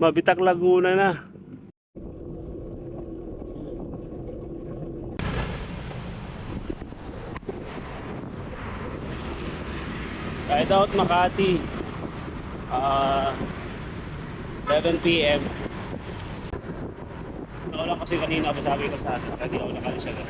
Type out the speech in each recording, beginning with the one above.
Mabitak Laguna na. Ride out Makati. 11 PM. Naulan kasi kanina ako sabi ko sa atin, kaya di ako nakalis agad.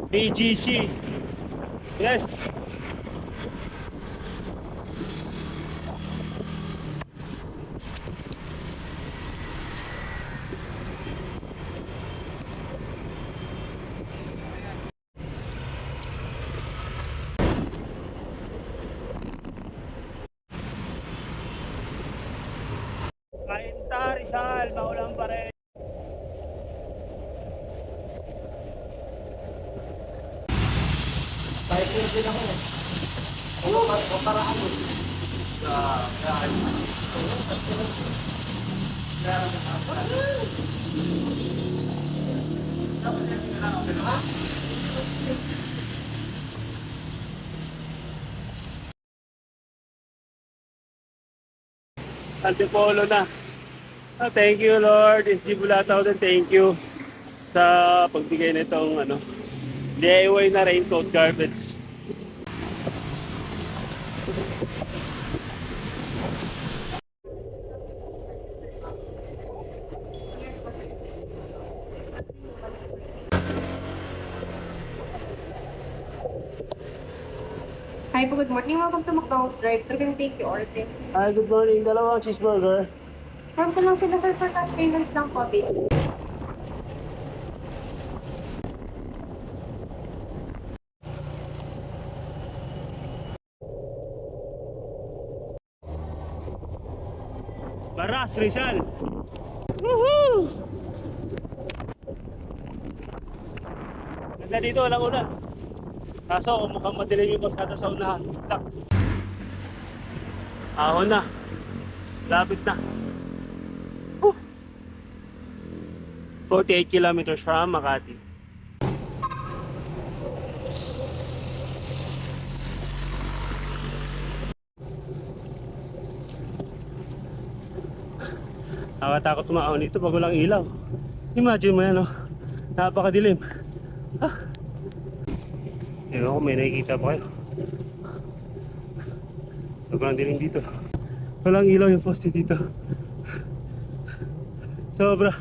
BGC. Yes. Kainta, Rizal, maulan pa rin. Typhoon din ako. Ano paraan mo? Antipolo na. Thank you Lord. SG Bulataw din, thank you sa pagbigay nitong DIY na raincoat garbage. Hi po, good morning. Welcome to McDonald's Drive. We're gonna take your order. Hi, good morning. Dalawang cheeseburger. Form ko lang sila sir for cash payments ng coffee. Baras, Rizal. Woohoo! Ganda dito, walang ulan. Kaso, mukhang madilim yung pasada sa unahan. Tak. Ahon na. Lapit na. 48 kilometers from Makati. Nakatakot tumaon dito pag walang ilaw. Imagine mo yan, napakadilim. Ewan ko, may nakikita pa kayo. Sobrang dilim dito. Walang ilaw yung poste dito. Sobra.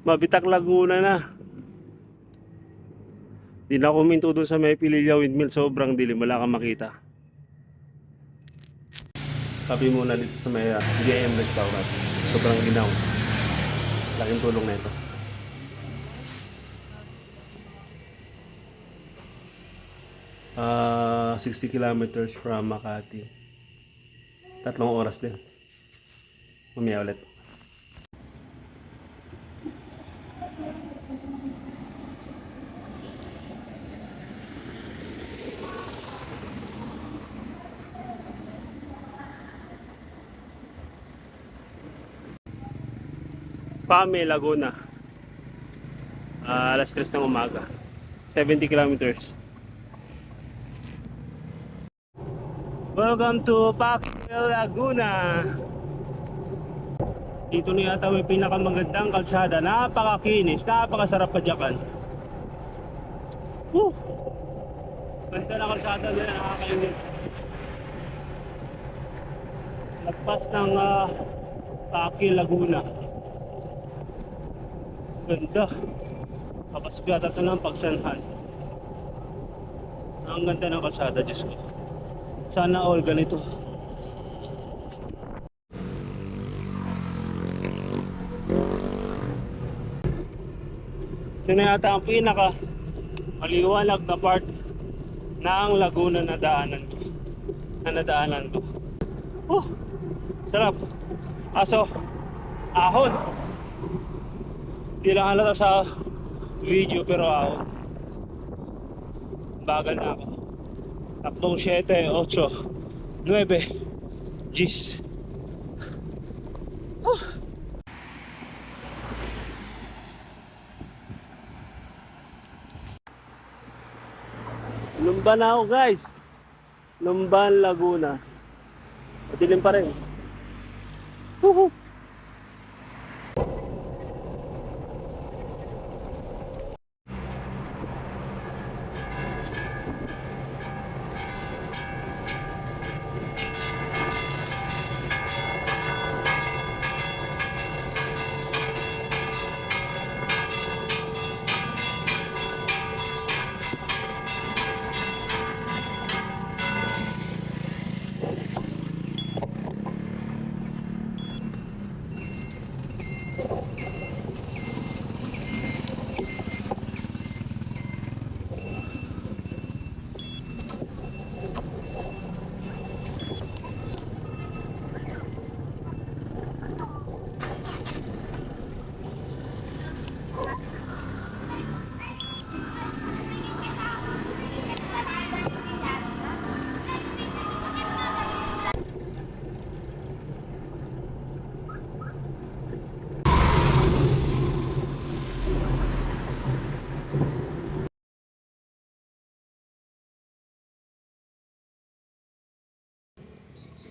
Mabitak Laguna na. Di na kuminto doon sa may Pililla Windmill. Sobrang dilim, wala kang makita. Tabi muna dito sa may GM Restaurant. Sobrang ginaw. Laking tulong na ito. Ah, 60 kilometers from Makati. 3 oras din. Mamaya ulit. Pame, Laguna. Alas 3 ng umaga. 70 kilometers. Welcome to Pame, Laguna. Dito na yata may pinakamagandang kalsada. Napakakinis, napakasarap padyakan. Ganda na kalsada nila, nakakainit. Lagpas ng Pame, Laguna. Ganda. Kapasok yata ito ng Pagsanhan. Ang ganda ng kalsada, Diyos ko. Sana all ganito. Ito na yata ang pinaka maliwanag na part ng Laguna na nadaanan ko. Sarap. Aso, ahon. Di lang halata sa video pero ahon. Bagal na ako. Takbong 7, 8, 9 Gis. Lumban na ako guys. Lumban, Laguna. Madilim pa rin. Woohoo!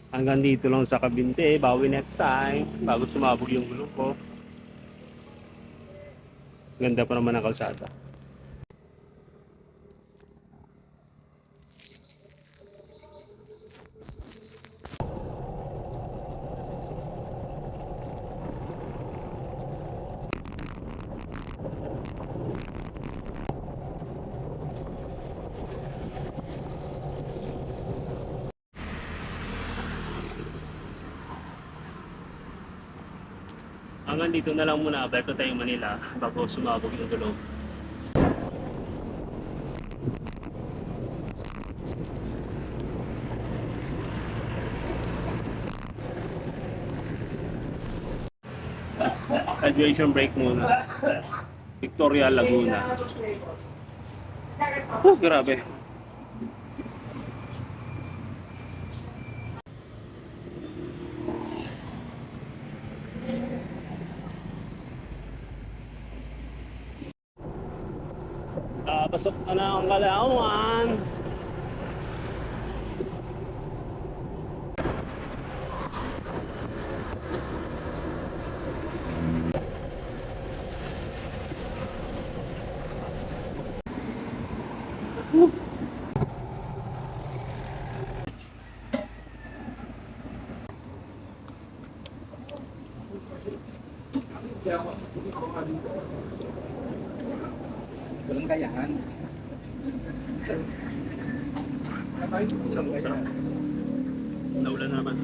Hanggang dito lang sa Kabinte. Bawi next time. Bago sumabog yung gulong ko. Ganda pa naman ang kalsada. Hanggang dito na lang muna. Balik na tayong Manila bago sumabog yung gulong. Graduation break muna. Victoria, Laguna. Grabe. Pasok na ang Kalauan. Walang kayahan. Sarap. Naulan naman.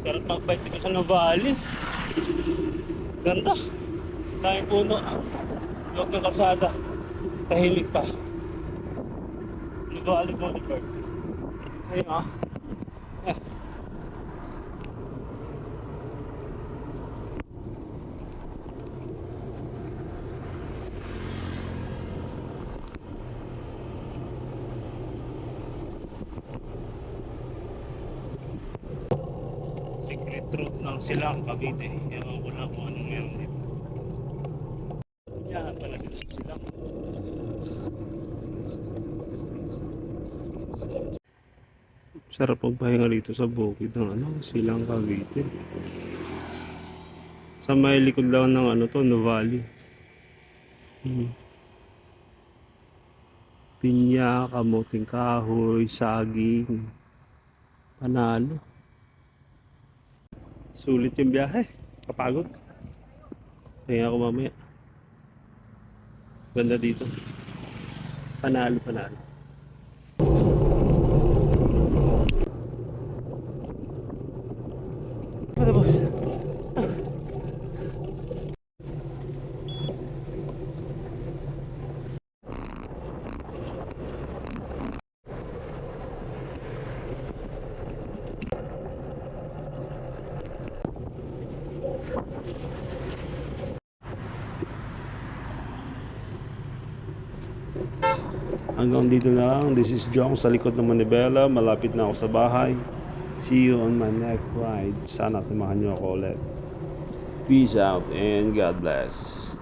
Sarap magbike dito sa Nuvali. Ganda. Daming puno. Luwag ng kalsada. Tahimik pa. Nuvali Boulevard. Ayun ah. Secret route ng Silang Cavite. Ewan ko lang kung anong meron dito. Yan pala dito sa Silang. Sarap magpahinga dito sa bukid ng Silang Cavite. Sa may likod lang ng Nuvali. Pinya, kamuting kahoy, saging. Panalo. Sulit yung biyahe. Kapagod. Kaya ako mamaya. Ganda dito. Panalo, panalo. Ano boss? Hanggang dito na lang. This is Jong sa likod ng Manibela. Malapit na ako sa bahay. See you on my next ride. Sana samahan niyo ako ulit. Peace out and God bless.